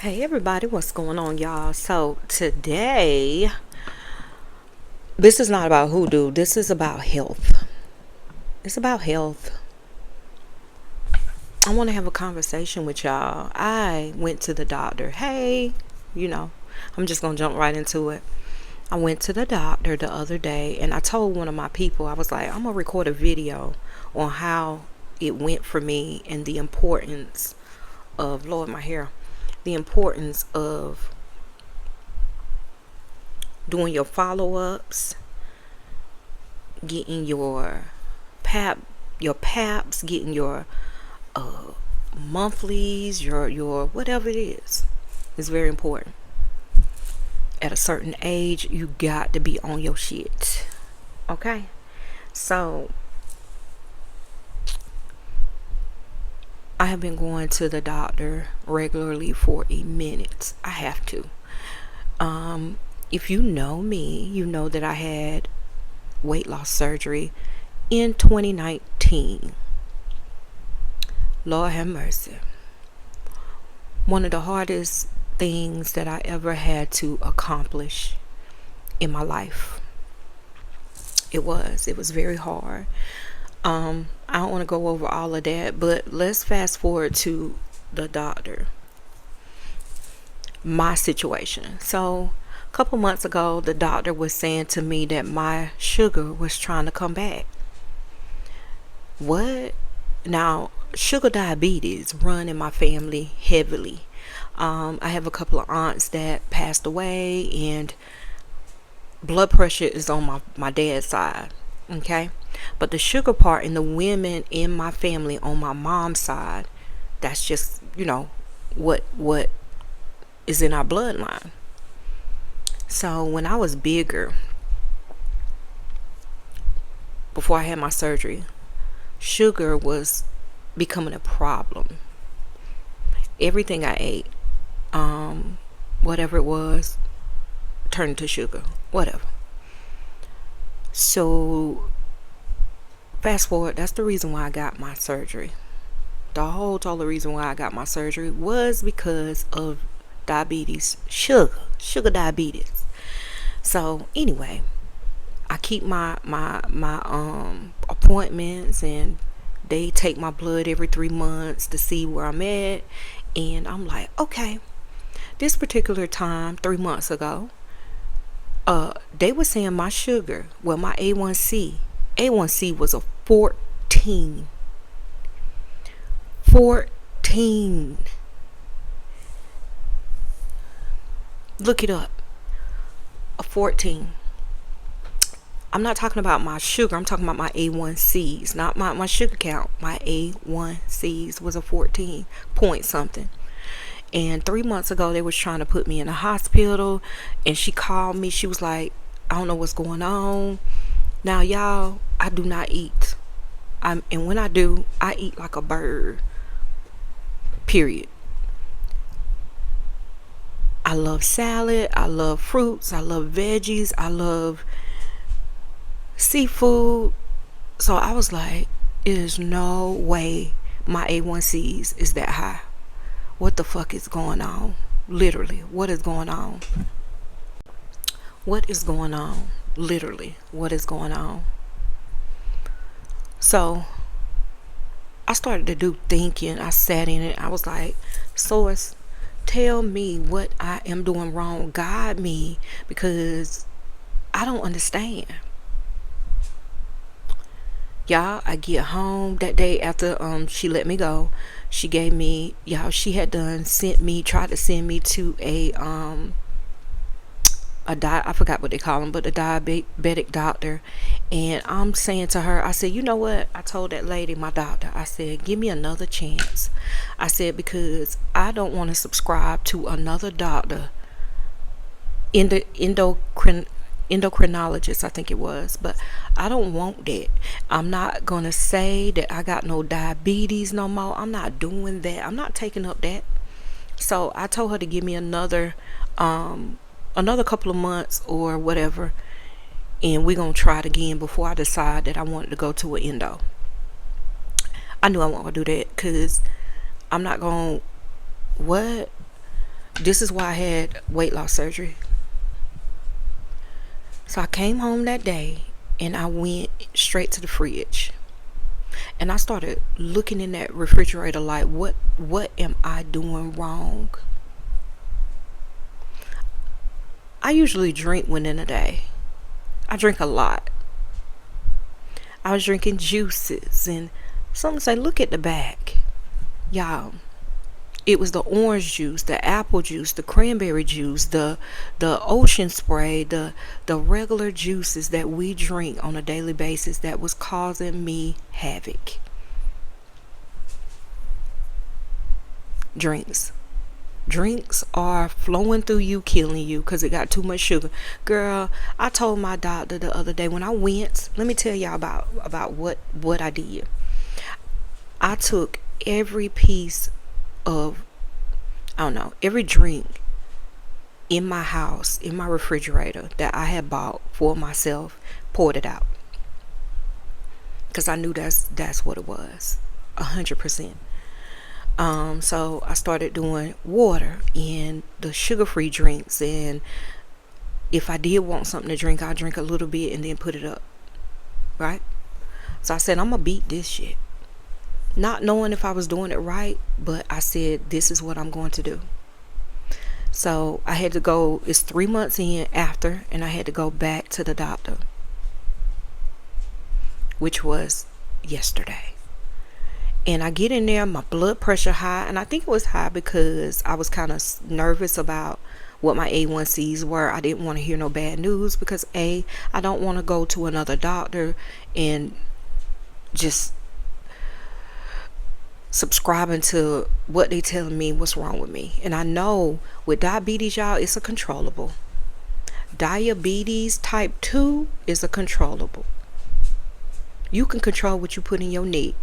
Hey everybody, what's going on, y'all? So today, this is not about hoodoo. This is about health. It's about health. I want to have a conversation with y'all. I went to the doctor. Hey, I'm just going to jump right into it. I went to the doctor the other day and I told one of my people, I was like, I'm going to record a video on how it went for me and the importance of, Lord, my hair, the importance of doing your follow-ups, getting your paps, getting your monthlies, your whatever it is very important. At a certain age, you got to be on your shit. Okay? So I have been going to the doctor regularly for a minute. I have to. If you know me, you know that I had weight loss surgery in 2019. Lord have mercy. One of the hardest things that I ever had to accomplish in my life. It was very hard. I don't want to go over all of that, but let's fast forward to the doctor. My situation. So a couple months ago, the doctor was saying to me that my sugar was trying to come back. What? Now, sugar diabetes run in my family heavily. I have a couple of aunts that passed away, and blood pressure is on my dad's side. Okay? But the sugar part in the women in my family on my mom's side, that's just, what is in our bloodline. So when I was bigger, before I had my surgery, sugar was becoming a problem. Everything I ate, whatever it was, turned into sugar, whatever. So fast forward, that's the reason why I got my surgery. The whole total reason why I got my surgery was because of diabetes, sugar diabetes. So anyway, I keep my appointments, and they take my blood every 3 months to see where I'm at. And I'm like, okay, this particular time, 3 months ago, they were saying my sugar, well, my A1C was a 14. 14. Look it up. A 14. I'm not talking about my sugar. I'm talking about my A1Cs, not my sugar count. My A1Cs was a 14 point something. And 3 months ago, they was trying to put me in a hospital. And she called me. She was like, I don't know what's going on. Now, y'all, I do not eat. And when I do, I eat like a bird. Period. I love salad. I love fruits. I love veggies. I love seafood. So I was like, there's no way my A1Cs is that high. What the fuck is going on? Literally, what is going on? What is going on? Literally, what is going on? So I started to do thinking. I sat in it. I was like, Source, tell me what I am doing wrong. Guide me, because I don't understand. Y'all, I get home that day after she let me go. She gave me, she had tried to send me to I forgot what they call them, but a diabetic doctor. And I'm saying to her, I said, you know what? I told that lady, my doctor, I said, give me another chance. I said, because I don't want to subscribe to another doctor, endocrinologist, I think it was, but I don't want that. I'm not gonna say that I got no diabetes no more. I'm not doing that. I'm not taking up that. So I told her to give me another couple of months or whatever, and we're gonna try it again before I decide that I wanted to go to an endo. I knew I wanted to do that, because I'm not gonna, what? This is why I had weight loss surgery. So I came home that day and I went straight to the fridge. And I started looking in that refrigerator like, what am I doing wrong? I usually drink within a day. I drink a lot. I was drinking juices, and someone say, look at the back. Y'all, it was the orange juice, the apple juice, the cranberry juice, the ocean spray, the regular juices that we drink on a daily basis that was causing me havoc. Drinks are flowing through you, killing you because it got too much sugar. Girl, I told my doctor the other day when I went, let me tell y'all about what I did. I took every piece of, I don't know, every drink in my house, in my refrigerator that I had bought for myself, poured it out. Because I knew that's what it was. 100%. So I started doing water and the sugar-free drinks, and if I did want something to drink, I'd drink a little bit and then put it up, right? So I said, I'm gonna beat this shit, not knowing if I was doing it right, but I said, this is what I'm going to do. So I had to go, it's 3 months in after, and I had to go back to the doctor, which was yesterday. And I get in there, my blood pressure high, and I think it was high because I was kind of nervous about what my A1Cs were. I didn't want to hear no bad news because I don't want to go to another doctor and just subscribing to what they telling me what's wrong with me. And I know with diabetes, y'all, it's a controllable. Diabetes type 2 is a controllable. You can control what you put in your neck.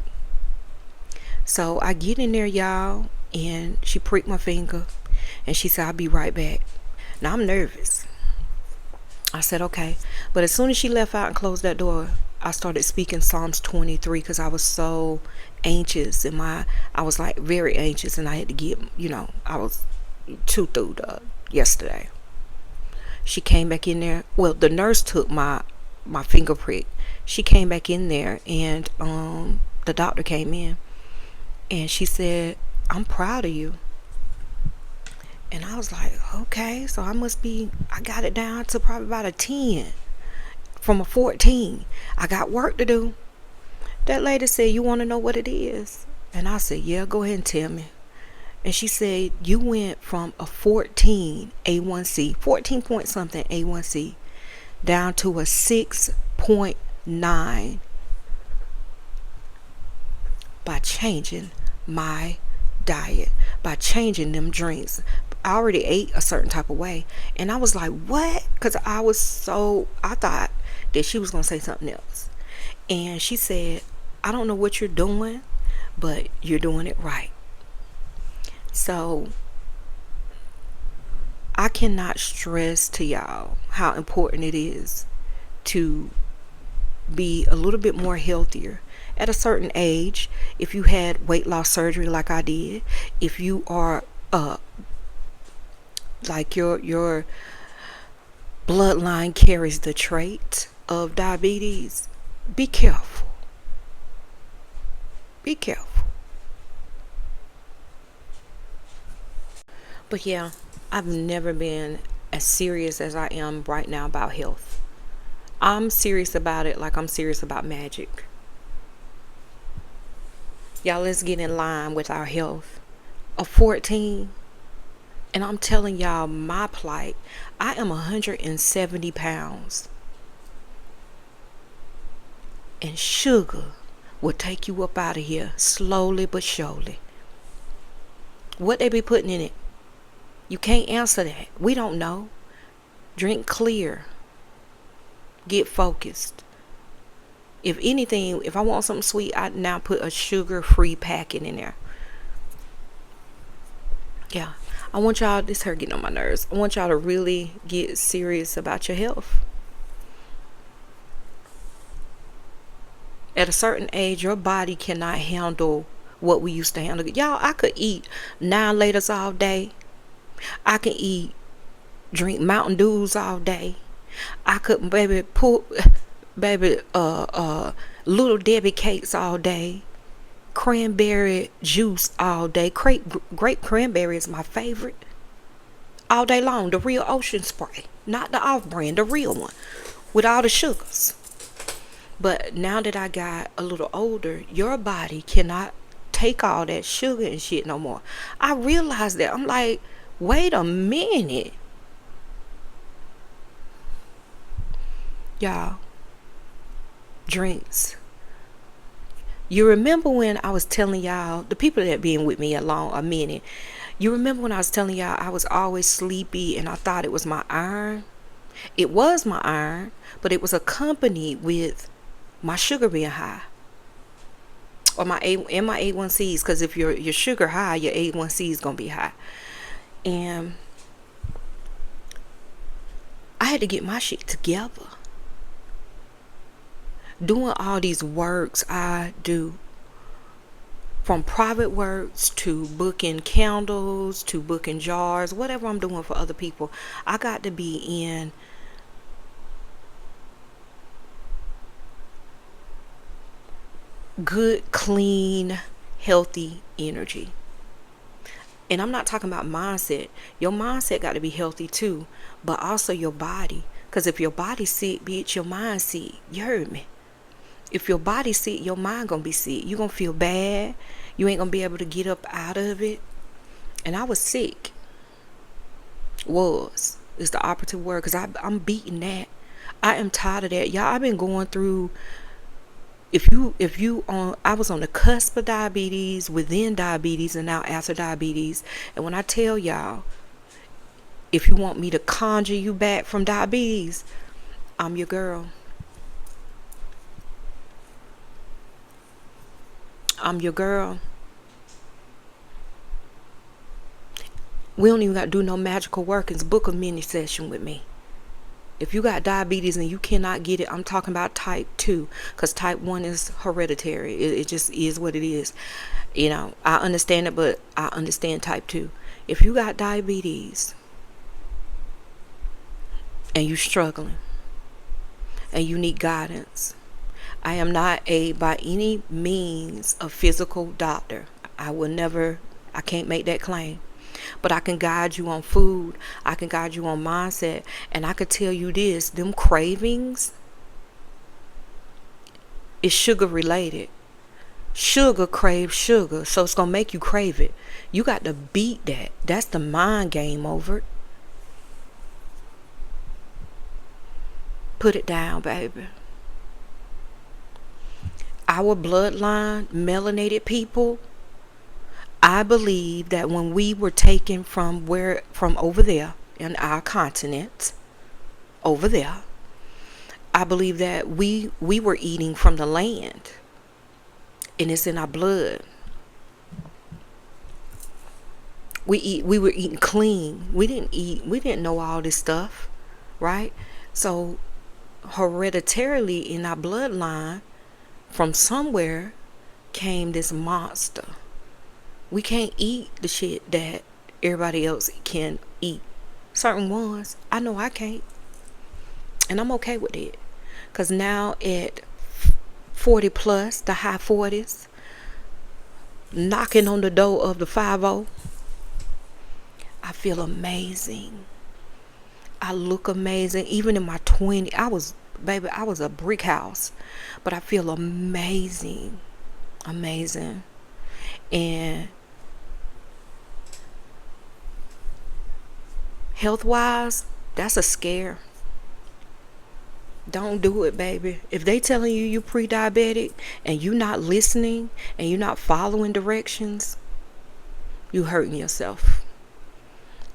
So I get in there, y'all, and she pricked my finger and she said, I'll be right back. Now I'm nervous. I said, okay. But as soon as she left out and closed that door, I started speaking Psalms 23 because I was so anxious, and I was like very anxious, and I had to get, I was too through yesterday. She came back in there. Well, the nurse took my finger prick. She came back in there, and the doctor came in. And she said, I'm proud of you. And I was like, okay, so I got it down to probably about a 10 from a 14. I got work to do. That lady said, you want to know what it is? And I said, yeah, go ahead and tell me. And she said, you went from a 14 A1C, 14 point something A1C, down to a 6.9 by changing my diet, by changing them drinks. I already ate a certain type of way, and I was like, what? Because I thought that she was going to say something else. And she said, I don't know what you're doing, but you're doing it right. So I cannot stress to y'all how important it is to be a little bit more healthier at a certain age. If you had weight loss surgery like I did, if you are like your bloodline carries the trait of diabetes, be careful. Be careful. But yeah, I've never been as serious as I am right now about health. I'm serious about it like I'm serious about magic. Y'all, let's get in line with our health. A 14, and I'm telling y'all my plight. I am 170 pounds. And sugar will take you up out of here slowly but surely. What they be putting in it? You can't answer that. We don't know. Drink clear. Get focused. If anything, if I want something sweet, I now put a sugar-free packet in there. Yeah. I want y'all, this hurt getting on my nerves. I want y'all to really get serious about your health. At a certain age, your body cannot handle what we used to handle. Y'all, I could eat 9 laters all day, I can drink Mountain Dews all day. I could, baby, baby, Little Debbie cakes all day. Cranberry juice all day. Grape cranberry is my favorite. All day long. The real ocean spray. Not the off brand, the real one. With all the sugars. But now that I got a little older, your body cannot take all that sugar and shit no more. I realized that. I'm like, wait a minute. Y'all, drinks. You remember when I was telling y'all, the people that been with me a minute, you remember when I was telling y'all I was always sleepy and I thought it was my iron? It was my iron, but it was accompanied with my sugar being high. Or my A1Cs, because if your sugar high, your A1C is going to be high. And I had to get my shit together. Doing all these works I do, from private works to booking candles to booking jars, whatever I'm doing for other people, I got to be in good, clean, healthy energy. And I'm not talking about mindset. Your mindset got to be healthy too, but also your body. Because if your body's sick, bitch, your mind's sick. You heard me? If your body's sick, your mind gonna be sick. You gonna feel bad. You ain't gonna be able to get up out of it. And I was sick. Is the operative word, because I'm beating that. I am tired of that. Y'all, I've been going through, I was on the cusp of diabetes, within diabetes, and now after diabetes. And when I tell y'all, if you want me to conjure you back from diabetes, I'm your girl. I'm your girl. We don't even got to do no magical workings. Book a mini session with me. If you got diabetes and you cannot get it, I'm talking about type 2, because type 1 is hereditary. It just is what it is. You know, I understand it, but I understand type 2. If you got diabetes and you struggling and you need guidance, I am not by any means a physical doctor. I can't make that claim. But I can guide you on food. I can guide you on mindset. And I could tell you this, them cravings is sugar related. Sugar craves sugar, so it's going to make you crave it. You got to beat that. That's the mind game over it. Put it down, baby. Our bloodline, melanated people, I believe that when we were taken from over there in our continent, over there, I believe that we were eating from the land, and it's in our blood. We were eating clean. We didn't know all this stuff, right? So hereditarily in our bloodline, from somewhere came this monster. We can't eat the shit that everybody else can eat. Certain ones, I know I can't. And I'm okay with it. Because now at 40 plus, the high 40s, knocking on the door of the 50, I feel amazing. I look amazing. Even in my 20s, I was a brick house. But I feel amazing. Amazing. And health-wise, that's a scare. Don't do it, baby. If they telling you pre-diabetic and you not listening and you not following directions, you hurting yourself.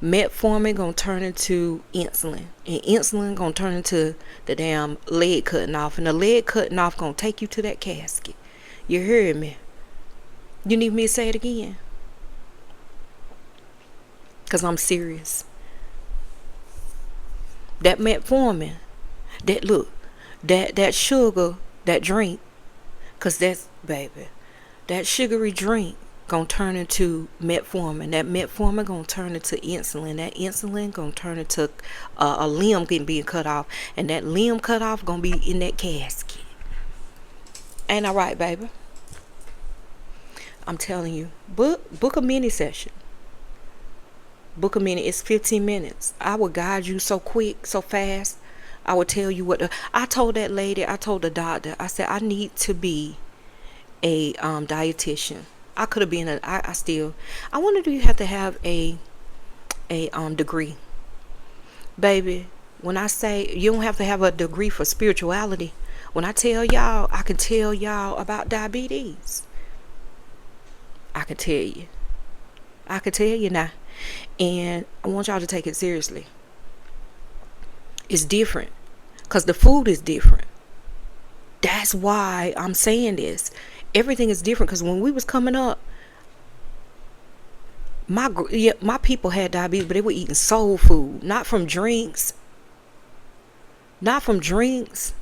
Metformin gonna turn into insulin, and insulin gonna turn into the damn leg cutting off, and the leg cutting off gonna take you to that casket. You heard me? You need me to say it again? Because I'm serious. That metformin, that sugar, that drink, because that's, baby, that sugary drink gonna turn into metformin. That metformin gonna turn into insulin. That insulin gonna turn into a limb being cut off, and that limb cut off gonna be in that casket. Ain't I right, baby? I'm telling you, book a mini session. Book a mini. It's 15 minutes. I will guide you so quick, so fast. I will tell you what. I told that lady. I told the doctor. I said I need to be a dietitian. I could have been I still. I wonder, do you have to have a degree, baby? When I say you don't have to have a degree for spirituality, when I tell y'all, I can tell y'all about diabetes. I can tell you. I can tell you now. And I want y'all to take it seriously. It's different. Because the food is different. That's why I'm saying this. Everything is different. Because when we was coming up, my people had diabetes, but they were eating soul food. Not from drinks. Not from drinks.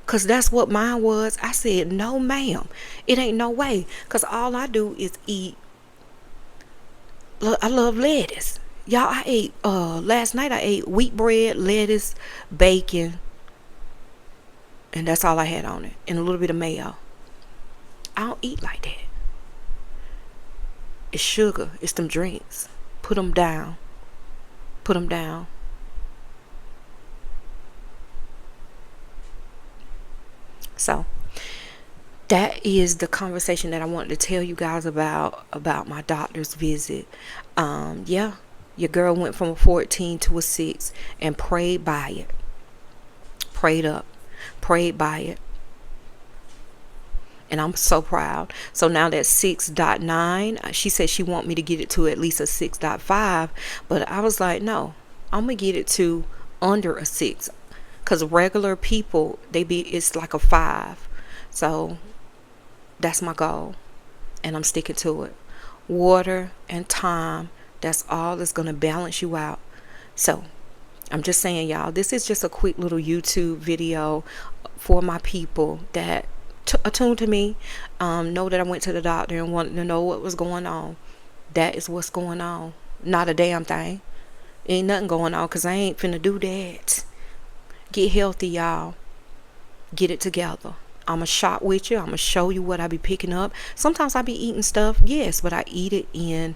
Because that's what mine was. I said, no ma'am. It ain't no way. Because all I do is eat. I love lettuce. Y'all, I ate, last night I ate wheat bread, lettuce, bacon. And that's all I had on it. And a little bit of mayo. I don't eat like that. It's sugar. It's them drinks. Put them down. Put them down. So that is the conversation that I wanted to tell you guys about my doctor's visit. Yeah, your girl went from a 14 to a 6 and prayed by it. Prayed up. Prayed by it. And I'm so proud. So now that's 6.9. She said she want me to get it to at least a 6.5. But I was like, no, I'm going to get it to under a 6. Because regular people, it's like a 5. So that's my goal. And I'm sticking to it. Water and time, that's all that's going to balance you out. So I'm just saying, y'all, this is just a quick little YouTube video for my people that attuned to me, know that I went to the doctor and wanted to know what was going on. That is what's going on. Not a damn thing. Ain't nothing going on, because I ain't finna do that. Get healthy, y'all. Get it together. I'ma shop with you. I'ma show you what I be picking up. Sometimes I be eating stuff, yes, but I eat it in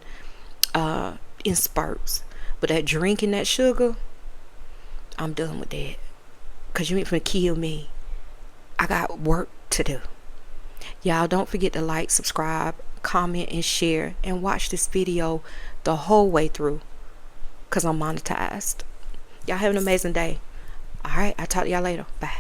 spurts. But that drinking that sugar, I'm done with that. Because you ain't finna kill me. I got work to do. Y'all don't forget to like, subscribe, comment, and share. And watch this video the whole way through. Because I'm monetized. Y'all have an amazing day. Alright, I'll talk to y'all later. Bye.